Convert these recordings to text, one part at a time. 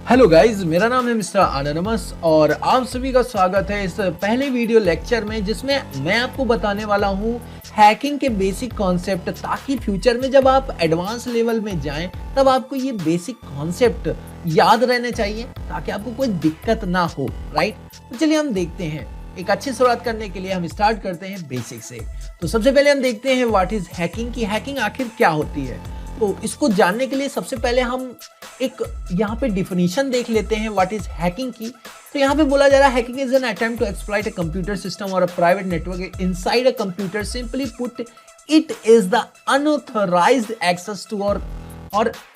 Hello guys, मेरा नाम है मिस्टर अनोनिमस और आप सभी का स्वागत है इस पहले वीडियो लेक्चर में, जिसमें मैं आपको बताने वाला हूं हैकिंग के बेसिक कॉन्सेप्ट, ताकि फ्यूचर में जब आप एडवांस लेवल में जाएं तब आपको ये बेसिक कॉन्सेप्ट याद रहने चाहिए, ताकि आपको कोई दिक्कत ना हो। राइट, तो चलिए हम देखते हैं। एक अच्छी शुरुआत करने के लिए हम स्टार्ट करते हैं बेसिक से। तो सबसे पहले हम देखते हैं व्हाट इज हैकिंग, की हैकिंग आखिर क्या होती है। तो इसको जानने के लिए सबसे पहले हम एक यहाँ पे डिफिनीशन देख लेते हैं व्हाट इज हैकिंग की। तो यहाँ पे बोला जा रहा है hacking is an attempt to exploit a computer system और a private network inside a computer. Simply put, it is the unauthorised access to और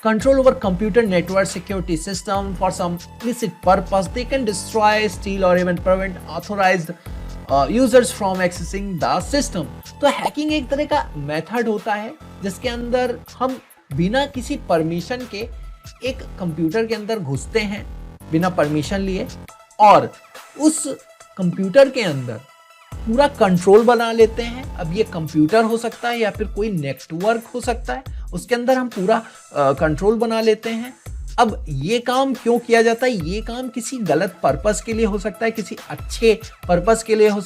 control over computer network security system for some illicit purpose. They can destroy, steal or even prevent authorized users from accessing the system. तो hacking एक तरह का method होता है जिसके अंदर हम बिना किसी परमिशन के एक कंप्यूटर के अंदर घुसते हैं, बिना परमिशन लिए, और उस कंप्यूटर के अंदर पूरा कंट्रोल बना लेते हैं। अब ये कंप्यूटर हो सकता है या फिर कोई नेटवर्क हो सकता है, उसके अंदर हम पूरा कंट्रोल बना लेते हैं। अब ये काम क्यों किया जाता है? ये काम किसी गलत पर्पस के लिए हो सकता है, किसी अच्छे पर्पस के लिए हो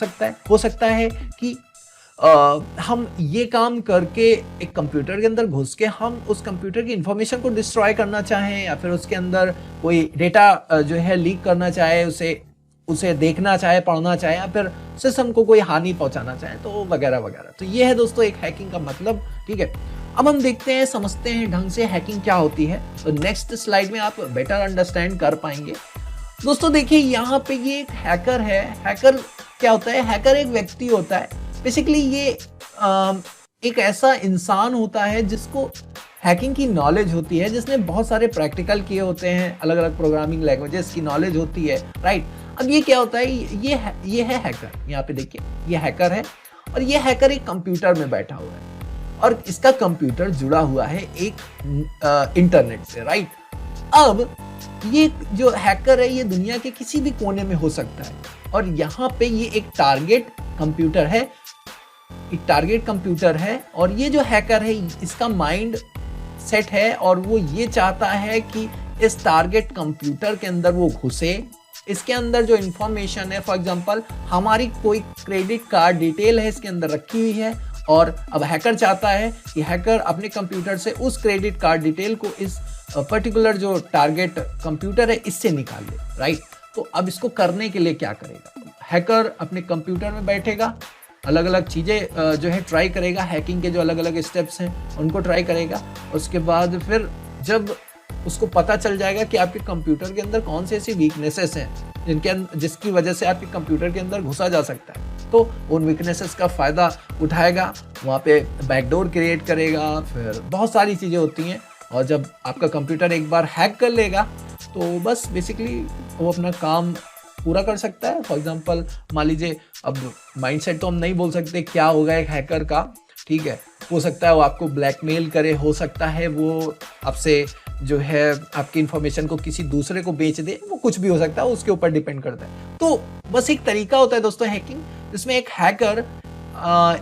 सकता है कि हम ये काम करके एक कंप्यूटर के अंदर घुस के हम उस कंप्यूटर की इंफॉर्मेशन को डिस्ट्रॉय करना चाहें, या फिर उसके अंदर कोई डेटा जो है लीक करना चाहे, उसे देखना चाहे, पढ़ना चाहे, या फिर सिस्टम को कोई हानि पहुंचाना चाहे, तो वगैरह वगैरह। तो ये है दोस्तों एक हैकिंग का मतलब। ठीक है, अब हम देखते हैं, समझते हैं ढंग से हैकिंग क्या होती है। तो नेक्स्ट स्लाइड में आप बेटर अंडरस्टैंड कर पाएंगे। दोस्तों देखिए, यहाँ पे ये एक हैकर है। हैकर क्या होता है? हैकर एक व्यक्ति होता है। बेसिकली ये एक ऐसा इंसान होता है जिसको हैकिंग की नॉलेज होती है, जिसने बहुत सारे प्रैक्टिकल किए होते हैं, अलग अलग प्रोग्रामिंग लैंग्वेजेस की नॉलेज होती है। राइट, अब ये क्या होता है? ये है हैकर। यहाँ पे देखिए, ये हैकर है और ये हैकर एक कंप्यूटर में बैठा हुआ है और इसका कंप्यूटर जुड़ा हुआ है एक इंटरनेट से। राइट, अब ये जो हैकर है ये दुनिया के किसी भी कोने में हो सकता है, और यहाँ पे ये एक टारगेट कंप्यूटर है, और ये जो हैकर है इसका माइंड सेट है और वो ये चाहता है कि इस टारगेट कंप्यूटर के अंदर वो घुसे। इसके अंदर जो इंफॉर्मेशन है, फॉर एग्जांपल हमारी कोई क्रेडिट कार्ड डिटेल है इसके अंदर रखी हुई है, और अब हैकर चाहता है कि हैकर अपने कंप्यूटर से उस क्रेडिट कार्ड डिटेल को इस पर्टिकुलर जो टारगेट कंप्यूटर है इससे निकाल ले। राइट, तो अब इसको करने के लिए क्या करेगा? हैकर अपने कंप्यूटर में बैठेगा, अलग अलग चीज़ें जो है ट्राई करेगा, हैकिंग के जो अलग अलग स्टेप्स हैं उनको ट्राई करेगा। उसके बाद फिर जब उसको पता चल जाएगा कि आपके कंप्यूटर के अंदर कौन से ऐसी वीकनेसेस हैं जिसकी वजह से आपके कंप्यूटर के अंदर घुसा जा सकता है, तो उन वीकनेसेस का फ़ायदा उठाएगा, वहाँ पे बैकडोर क्रिएट करेगा, फिर बहुत सारी चीज़ें होती हैं। और जब आपका कंप्यूटर एक बार हैक कर लेगा तो बस बेसिकली वो अपना काम पूरा कर सकता है। फॉर एग्जांपल मान लीजिए, अब माइंडसेट तो हम नहीं बोल सकते क्या होगा एक हैकर का। ठीक है, हो सकता है वो आपको ब्लैकमेल करे, हो सकता है वो आपसे जो है आपकी इंफॉर्मेशन को किसी दूसरे को बेच दे, वो कुछ भी हो सकता है, उसके ऊपर डिपेंड करता है। तो बस एक तरीका होता है दोस्तों हैकिंग, जिसमें एक हैकर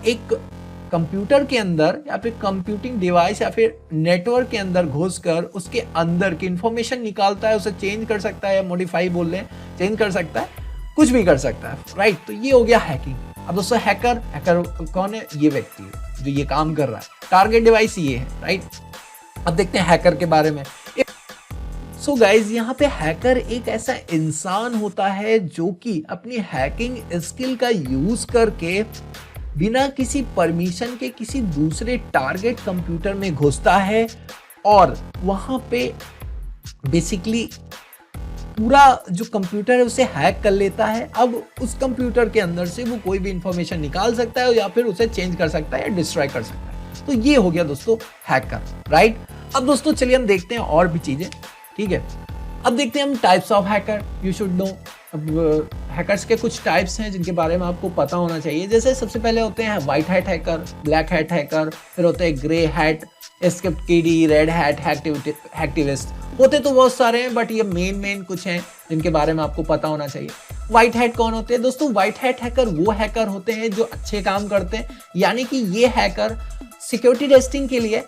एक कंप्यूटर के अंदर या फिर कंप्यूटिंग डिवाइस या फिर नेटवर्क के अंदर घुसकर उसके अंदर की इंफॉर्मेशन निकालता है, उसे चेंज कर सकता है, मॉडिफाई बोल लें, चेंज कर सकता है, कुछ भी कर सकता है। राइट, तो ये हो गया हैकिंग। अब दोस्तों हैकर कौन है? ये व्यक्ति है जो ये काम कर रहा है, टारगेट डिवाइस ये है। राइट, अब देखते हैं हैकर के बारे में। सो गाइज, यहाँ पे हैकर एक ऐसा इंसान होता है जो कि अपनी हैकिंग स्किल का यूज करके बिना किसी परमिशन के किसी दूसरे टारगेट कंप्यूटर में घुसता है और वहां पे बेसिकली पूरा जो कंप्यूटर है उसे हैक कर लेता है। अब उस कंप्यूटर के अंदर से वो कोई भी इंफॉर्मेशन निकाल सकता है या फिर उसे चेंज कर सकता है या डिस्ट्रॉय कर सकता है। तो ये हो गया दोस्तों हैकर। राइट, अब दोस्तों चलिए हम देखते हैं और भी चीजें। ठीक है, अब देखते हैं हम types of hacker. You should know. अब हैकर्स के कुछ टाइप्स हैं जिनके बारे में आपको पता होना चाहिए। जैसे सबसे पहले होते हैं white hat hacker, black hat hacker, फिर होते हैं ग्रे हैट, एस्केप्ड किडी, रेड हैट हैक्टिविस्ट। होते तो बहुत सारे हैं बट ये मेन कुछ हैं जिनके बारे में आपको पता होना चाहिए। व्हाइट हैट कौन होते हैं दोस्तों? व्हाइट हैट हैकर वो हैकर होते हैं जो अच्छे काम करते हैं, यानी कि ये हैकर सिक्योरिटी टेस्टिंग के लिए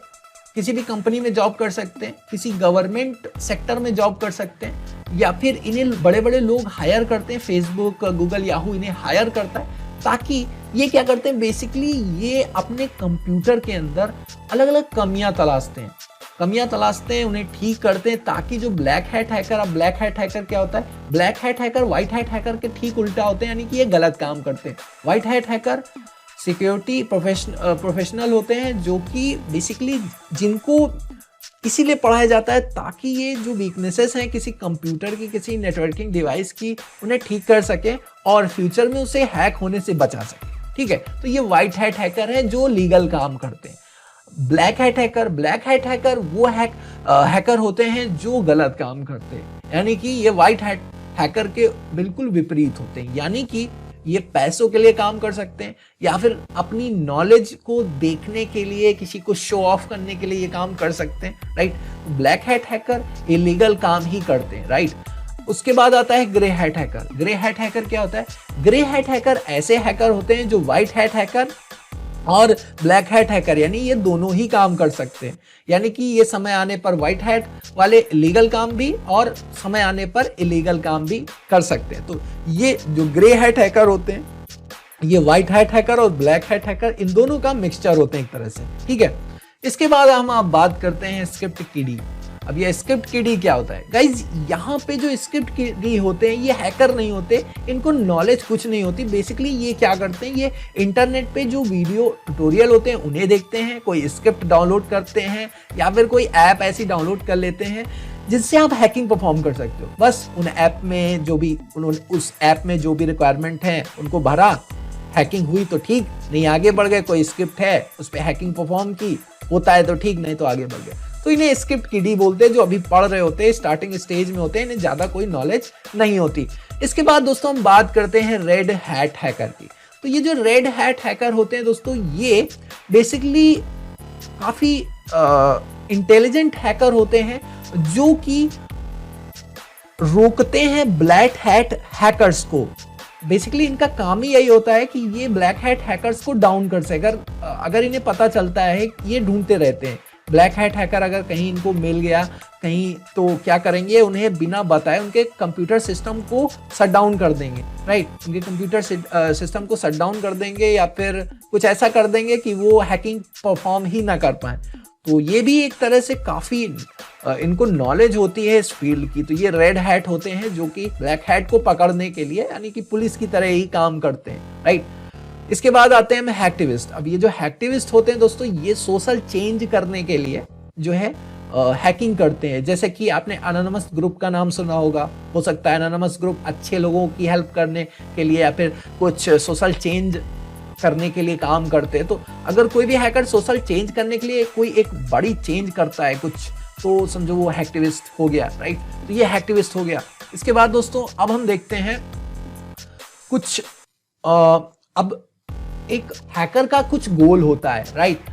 किसी भी कंपनी में जॉब कर सकते हैं, किसी गवर्नमेंट सेक्टर में जॉब कर सकते हैं, या फिर इन्हें बड़े बड़े लोग हायर करते हैं, फेसबुक, गूगल, याहू इन्हें हायर करता है, ताकि ये क्या करते हैं बेसिकली ये अपने कंप्यूटर के अंदर अलग अलग कमियां तलाशते हैं, उन्हें ठीक करते हैं, ताकि जो ब्लैक हैट हैकर, अब ब्लैक हैट हैकर क्या होता है? Black hat hacker white hat hacker के ठीक उल्टा होते हैं, यानी कि ये गलत काम करते हैं। White hat hacker security professional होते हैं जो कि बेसिकली जिनको इसीलिए पढ़ाया जाता है ताकि ये जो वीकनेसेस हैं किसी कंप्यूटर की, किसी नेटवर्किंग डिवाइस की, उन्हें ठीक कर सके और फ्यूचर में उसे हैक होने से बचा सके। ठीक है, तो ये व्हाइट हैट हैकर है जो लीगल काम करते हैं। ब्लैक हैट हैकर वो हैकर होते हैं जो गलत काम करते हैं, यानी कि ये व्हाइट हैट हैकर के बिल्कुल विपरीत होते हैं, यानी कि ये पैसों के लिए काम कर सकते हैं या फिर अपनी नॉलेज को देखने के लिए, किसी को शो ऑफ करने के लिए ये काम कर सकते हैं, right. Black hat hacker illegal काम ही करते हैं, राइट। उसके बाद आता है grey hat hacker. Grey hat hacker क्या होता है? ग्रे हैट हैकर ऐसे हैकर होते हैं जो व्हाइट हैट हैकर और ब्लैक हैट हैकर, यानी ये दोनों ही काम कर सकते हैं, यानी कि ये समय आने पर व्हाइट हैट वाले लीगल काम भी और समय आने पर इलीगल काम भी कर सकते हैं। तो ये जो ग्रे हैट हैकर होते हैं, ये व्हाइट हैट हैकर और ब्लैक हैट हैकर, इन दोनों का मिक्सचर होते हैं एक तरह से, ठीक है। इसके बाद हम आप बात करते हैं स्क्रिप्ट किडी। अब ये स्क्रिप्ट किडी क्या होता है? गाइज यहाँ पे जो स्क्रिप्ट किडी होते हैं ये हैकर नहीं होते, इनको नॉलेज कुछ नहीं होती। बेसिकली ये क्या करते हैं, ये इंटरनेट पे जो वीडियो ट्यूटोरियल होते हैं उन्हें देखते हैं, कोई स्क्रिप्ट डाउनलोड करते हैं या फिर कोई ऐप ऐसी डाउनलोड कर लेते हैं जिससे आप हैकिंग परफॉर्म कर सकते हो। बस उन ऐप में जो भी उन्होंने उस ऐप में जो भी रिक्वायरमेंट है उनको भरा, हैकिंग हुई तो ठीक, नहीं आगे बढ़ गए। कोई स्क्रिप्ट है उस पर हैकिंग परफॉर्म की, होता है तो ठीक, नहीं तो आगे बढ़ गए। तो इन्हें स्क्रिप्ट किडी बोलते हैं, जो अभी पढ़ रहे होते हैं, स्टार्टिंग स्टेज में होते हैं, इन्हें ज्यादा कोई नॉलेज नहीं होती। इसके बाद दोस्तों हम बात करते हैं रेड हैट हैकर की। तो ये जो रेड हैट हैकर होते हैं दोस्तों, ये बेसिकली काफी इंटेलिजेंट हैकर होते हैं जो कि रोकते हैं ब्लैक हैट हैकर्स को। बेसिकली इनका काम ही यही होता है कि ये ब्लैक हैट हैकर्स को डाउन कर सके। अगर इन्हें पता चलता है, ये ढूंढते रहते हैं ब्लैक हैट हैकर, अगर कहीं इनको मिल गया कहीं, तो क्या करेंगे, उन्हें बिना बताए उनके कंप्यूटर सिस्टम को शट डाउन कर देंगे, राइट। उनके कंप्यूटर सिस्टम को शट डाउन कर देंगे या फिर कुछ ऐसा कर देंगे कि वो हैकिंग परफॉर्म ही ना कर पाए। तो ये भी एक तरह से काफ़ी इनको नॉलेज होती है इस फील्ड की। तो ये रेड हैट होते हैं जो कि ब्लैक हैट को पकड़ने के लिए, यानी कि पुलिस की तरह ही काम करते हैं, राइट। इसके बाद आते हैं हैक्टिविस्ट। अब ये जो हैक्टिविस्ट होते हैं दोस्तों, ये सोशल चेंज करने के लिए जो है हैकिंग करते हैं। जैसे कि आपने एनोनिमस ग्रुप का नाम सुना होगा, हो सकता है एनोनिमस ग्रुप अच्छे लोगों की हेल्प करने के लिए या फिर कुछ सोशल चेंज करने के लिए काम करते हैं। तो अगर कोई भी हैकर सोशल चेंज करने के लिए कोई एक बड़ी चेंज करता है कुछ, तो समझो वो हैक्टिविस्ट हो गया, राइट। तो ये हैक्टिविस्ट हो गया। इसके बाद दोस्तों अब हम देखते हैं कुछ अब एक हैकर का कुछ गोल होता है, राइट।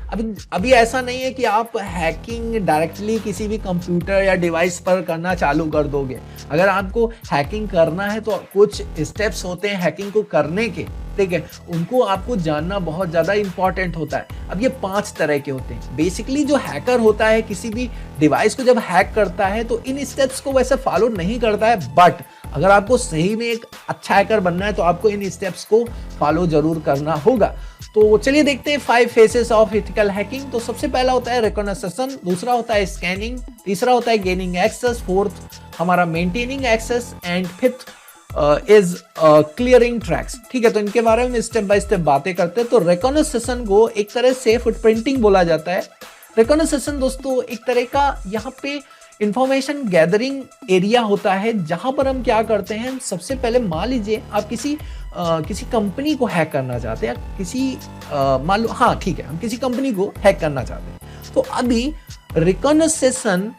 अभी ऐसा नहीं है कि आप हैकिंग डायरेक्टली किसी भी कंप्यूटर या डिवाइस पर करना चालू कर दोगे। अगर आपको हैकिंग करना है तो कुछ स्टेप्स होते हैं हैकिंग को करने के, ठीक है, उनको आपको जानना बहुत ज़्यादा इंपॉर्टेंट होता है। अब ये 5 तरह के होते हैं। बेसिकली जो हैकर होता है किसी भी डिवाइस को जब हैक करता है तो इन स्टेप्स को वैसे फॉलो नहीं करता है, बट अगर आपको सही में एक अच्छा हैकर बनना है तो आपको इन स्टेप्स को फॉलो जरूर करना होगा। तो चलिए देखते हैं 5 फेसेस ऑफ एथिकल हैकिंग। तो सबसे पहला होता है रिकॉग्निशन, दूसरा होता है स्कैनिंग, तीसरा होता है गेनिंग एक्सेस, फोर्थ हमारा maintaining access and fifth is clearing tracks. ठीक है, तो इनके बारे में स्टेप बाय स्टेप बातें करते हैं। तो रिकॉग्निशन को एक तरह से फुटप्रिंटिंग बोला जाता है। रिकॉग्निशन दोस्तों एक तरह का यहाँ पे इंफॉर्मेशन गैदरिंग एरिया होता है, जहां पर हम क्या करते हैं, सबसे पहले मान लीजिए आप किसी कंपनी को हैक करना चाहते हैं, मान लो, हाँ ठीक है, हम किसी कंपनी को हैक करना चाहते हैं। तो अभी रिकॉग्निशन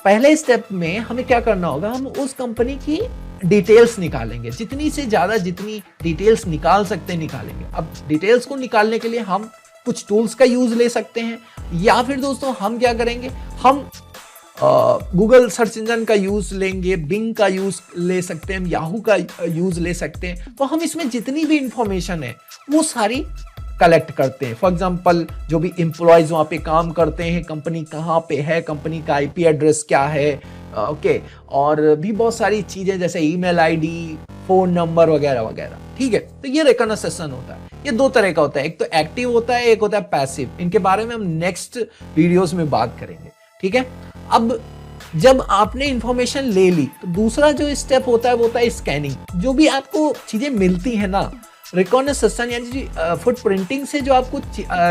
पहले स्टेप में हमें क्या करना होगा, हम उस कंपनी की डिटेल्स निकालेंगे, जितनी से ज़्यादा जितनी डिटेल्स निकाल सकते हैं निकालेंगे। अब डिटेल्स को निकालने के लिए हम कुछ टूल्स का यूज़ ले सकते हैं, या फिर दोस्तों हम क्या करेंगे, हम गूगल सर्च इंजन का यूज़ लेंगे, बिंग का यूज़ ले सकते हैं, याहू का यूज़ ले सकते हैं। तो हम इसमें जितनी भी इंफॉर्मेशन है वो सारी कलेक्ट करते हैं। फॉर एग्जांपल जो भी एम्प्लॉयज़ वहाँ पे काम करते हैं, कंपनी कहाँ पे है, कंपनी का आईपी एड्रेस क्या है, ओके, और भी बहुत सारी चीज़ें जैसे ईमेल आईडी, फ़ोन नंबर वगैरह वगैरह। ठीक है, तो ये रिकॉग्निशन होता है। ये दो तरह का होता है, एक तो एक्टिव होता है, एक होता है पैसिव। इनके बारे में हम नेक्स्ट वीडियोस में बात करेंगे। ठीक है, अब जब आपने इंफॉर्मेशन ले ली तो दूसरा जो स्टेप होता है वो होता है स्कैनिंग। जो भी आपको चीज़ें मिलती हैं ना, रिकॉग्निशन यानी फुटप्रिंटिंग से जो आपको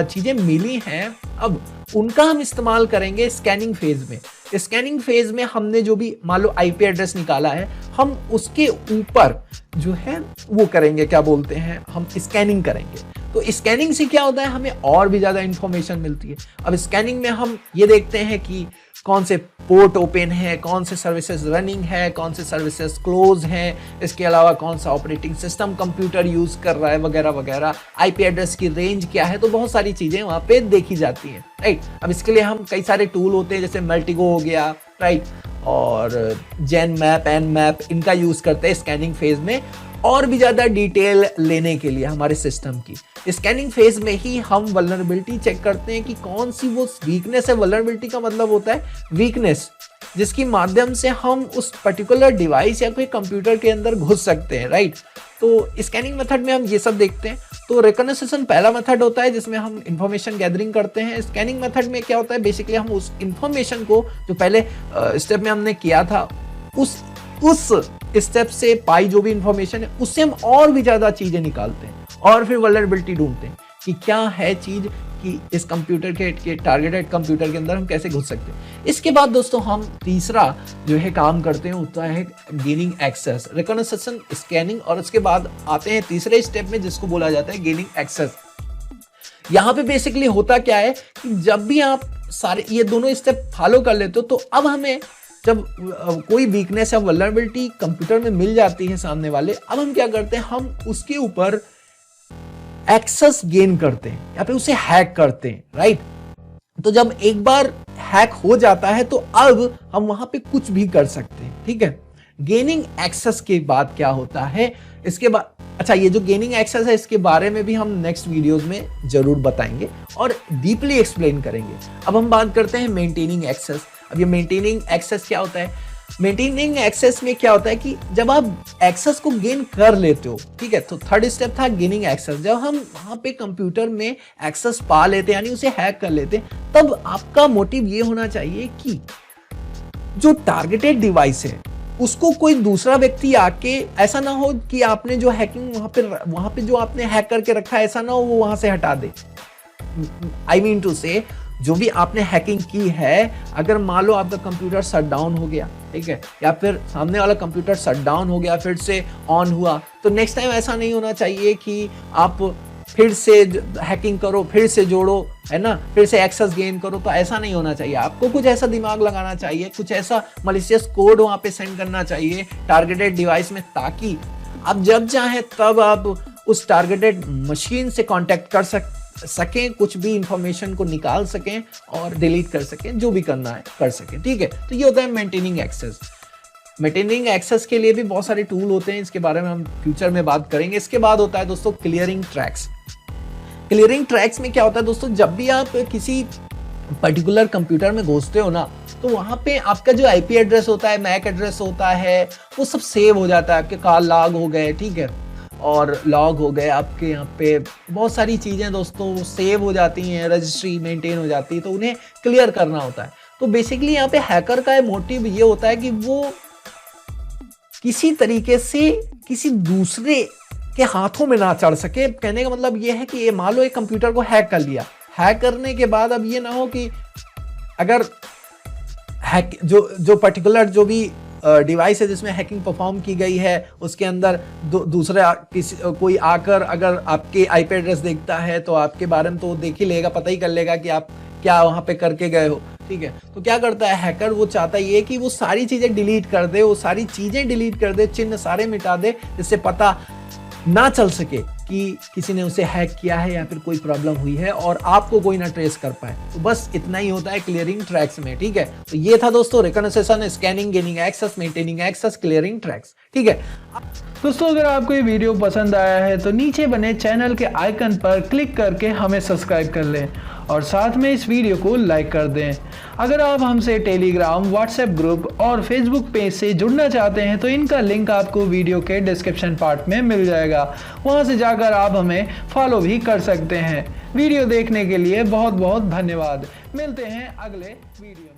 चीज़ें मिली हैं, अब उनका हम इस्तेमाल करेंगे स्कैनिंग फेज में। स्कैनिंग फेज में हमने जो भी मान लो आईपी एड्रेस निकाला है, हम उसके ऊपर जो है वो करेंगे, क्या बोलते हैं, हम स्कैनिंग करेंगे। तो स्कैनिंग से क्या होता है, हमें और भी ज़्यादा इंफॉर्मेशन मिलती है। अब स्कैनिंग में हम ये देखते हैं कि कौन से पोर्ट ओपन है, कौन से सर्विसेज रनिंग है, कौन से सर्विसेज क्लोज हैं, इसके अलावा कौन सा ऑपरेटिंग सिस्टम कंप्यूटर यूज़ कर रहा है वगैरह वगैरह, आईपी एड्रेस की रेंज क्या है। तो बहुत सारी चीज़ें वहाँ पे देखी जाती हैं, राइट। अब इसके लिए हम कई सारे टूल होते हैं, जैसे मल्टीगो हो गया, राइट, और जेन मैप, एन मैप, इनका यूज़ करते हैं स्कैनिंग फेज में और भी ज़्यादा डिटेल लेने के लिए हमारे सिस्टम की। स्कैनिंग फेज में ही हम वल्नरेबिलिटी चेक करते हैं कि कौन सी वो वीकनेस है। वल्नरेबिलिटी का मतलब होता है वीकनेस, जिसकी माध्यम से हम उस पर्टिकुलर डिवाइस या कोई कंप्यूटर के अंदर घुस सकते हैं, राइट। तो स्कैनिंग मेथड में हम ये सब देखते हैं। तो रिकॉग्निशन पहला मेथड होता है जिसमें हम इंफॉर्मेशन गैदरिंग करते हैं। स्कैनिंग मेथड में क्या होता है, बेसिकली हम उस इंफॉर्मेशन को जो पहले स्टेप में हमने किया था, उस स्टेप से पाई जो भी इंफॉर्मेशन है उससे हम और भी ज्यादा चीजें निकालते हैं और फिर वल्नरेबिलिटी ढूंढते हैं कि क्या है चीज, कि इस कंप्यूटर के टारगेटेड कंप्यूटर के अंदर हम कैसे घुस सकते हैं। इसके बाद दोस्तों हम तीसरा जो है काम करते हैं होता है गेनिंग एक्सेस, रिकॉग्निशन, स्कैनिंग, और उसके बाद आते हैं तीसरे स्टेप में जिसको बोला जाता है गेनिंग एक्सेस। यहाँ पे बेसिकली होता क्या है कि जब भी आप सारे ये दोनों स्टेप फॉलो कर लेते हो तो अब हमें जब कोई वीकनेस या वल्नरेबिलिटी कंप्यूटर में मिल जाती है सामने वाले, अब हम क्या करते हैं, हम उसके ऊपर एक्सेस गेन करते हैं या फिर उसे हैक करते हैं, राइट। तो जब एक बार हैक हो जाता है तो अब हम वहां पे कुछ भी कर सकते हैं, ठीक है। गेनिंग एक्सेस के बाद क्या होता है, इसके बाद अच्छा, ये जो गेनिंग एक्सेस है इसके बारे में भी हम नेक्स्ट वीडियोस में जरूर बताएंगे और डीपली एक्सप्लेन करेंगे। अब हम बात करते हैं मेंटेनिंग एक्सेस। अब ये मेंटेनिंग एक्सेस क्या होता है, मेंटेनिंग एक्सेस में क्या होता है कि जब आप एक्सेस को गेन कर लेते हो, ठीक है, तो थर्ड स्टेप था गेनिंग एक्सेस। जब हम वहां पे कंप्यूटर में एक्सेस पा लेते हैं यानी उसे हैक कर लेते हैं, तब आपका मोटिव ये होना चाहिए कि जो टारगेटेड डिवाइस है उसको कोई दूसरा व्यक्ति आके, ऐसा ना हो कि आपने जो हैकिंग वहां पे जो आपने हैक करके रखा है, ऐसा ना हो वो वहां से हटा दे। आई मीन टू से, जो भी आपने हैकिंग की है, अगर मान लो आपका कंप्यूटर शट डाउन हो गया, ठीक है, या फिर सामने वाला कंप्यूटर शट डाउन हो गया फिर से ऑन हुआ, तो नेक्स्ट टाइम ऐसा नहीं होना चाहिए कि आप फिर से हैकिंग करो, फिर से जोड़ो, है ना, फिर से एक्सेस गेन करो। तो ऐसा नहीं होना चाहिए। आपको कुछ ऐसा दिमाग लगाना चाहिए, कुछ ऐसा मलिशियस कोड वहां पे सेंड करना चाहिए टारगेटेड डिवाइस में, ताकि आप जब चाहे तब आप उस टारगेटेड मशीन से कांटेक्ट कर सकें, कुछ भी इंफॉर्मेशन को निकाल सकें और डिलीट कर सकें, जो भी करना है कर सकें, ठीक है। तो ये होता है मेंटेनिंग एक्सेस। मेंटेनिंग एक्सेस के लिए भी बहुत सारे टूल होते हैं, इसके बारे में हम फ्यूचर में बात करेंगे। इसके बाद होता है दोस्तों क्लियरिंग ट्रैक्स। क्लियरिंग ट्रैक्स में क्या होता है दोस्तों, जब भी आप किसी पर्टिकुलर कंप्यूटर में घुसते हो ना, तो वहां पे आपका जो आईपी एड्रेस होता है, मैक एड्रेस होता है, वो सब सेव हो जाता है। आपके कॉल लॉग हो गए, ठीक है, और लॉग हो गए, आपके यहाँ पे बहुत सारी चीजें दोस्तों सेव हो जाती हैं, रजिस्ट्री मेंटेन हो जाती है, तो उन्हें क्लियर करना होता है। तो बेसिकली यहाँ पे हैकर का मोटिव ये होता है कि वो किसी तरीके से किसी दूसरे के हाथों में ना चढ़ सके। कहने का मतलब ये है कि ये मान लो एक कंप्यूटर को हैक कर लिया, हैक करने के बाद अब ये ना हो कि अगर हैक जो पर्टिकुलर जो भी डिवाइस है जिसमें हैकिंग परफॉर्म की गई है, उसके अंदर दूसरा कोई आकर अगर आपके आईपी एड्रेस देखता है तो आपके बारे में तो देख ही लेगा, पता ही कर लेगा कि आप क्या वहां पे करके गए हो, ठीक है। तो क्या करता है हैकर, वो चाहता ये कि वो सारी चीजें डिलीट कर दे, वो सारी चीजें डिलीट कर दे, चिन्ह सारे मिटा दे, जिससे पता ना चल सके कि किसी ने उसे हैक किया है या फिर कोई प्रॉब्लम हुई है और आपको कोई ना ट्रेस कर पाए। तो बस इतना ही होता है क्लियरिंग ट्रैक्स में, ठीक है। तो ये था दोस्तों recognition, scanning, gaining access, maintaining access, clearing tracks, ठीक है। दोस्तों अगर आपको ये वीडियो पसंद आया है तो नीचे बने चैनल के आइकन पर क्लिक करके हमें सब्सक्राइब कर लें और साथ में इस वीडियो को लाइक कर दें। अगर आप हमसे टेलीग्राम, व्हाट्सएप ग्रुप और फेसबुक पेज से जुड़ना चाहते हैं तो इनका लिंक आपको वीडियो के डिस्क्रिप्शन पार्ट में मिल जाएगा, वहां से जाकर आप हमें फॉलो भी कर सकते हैं। वीडियो देखने के लिए बहुत बहुत धन्यवाद। मिलते हैं अगले वीडियो में।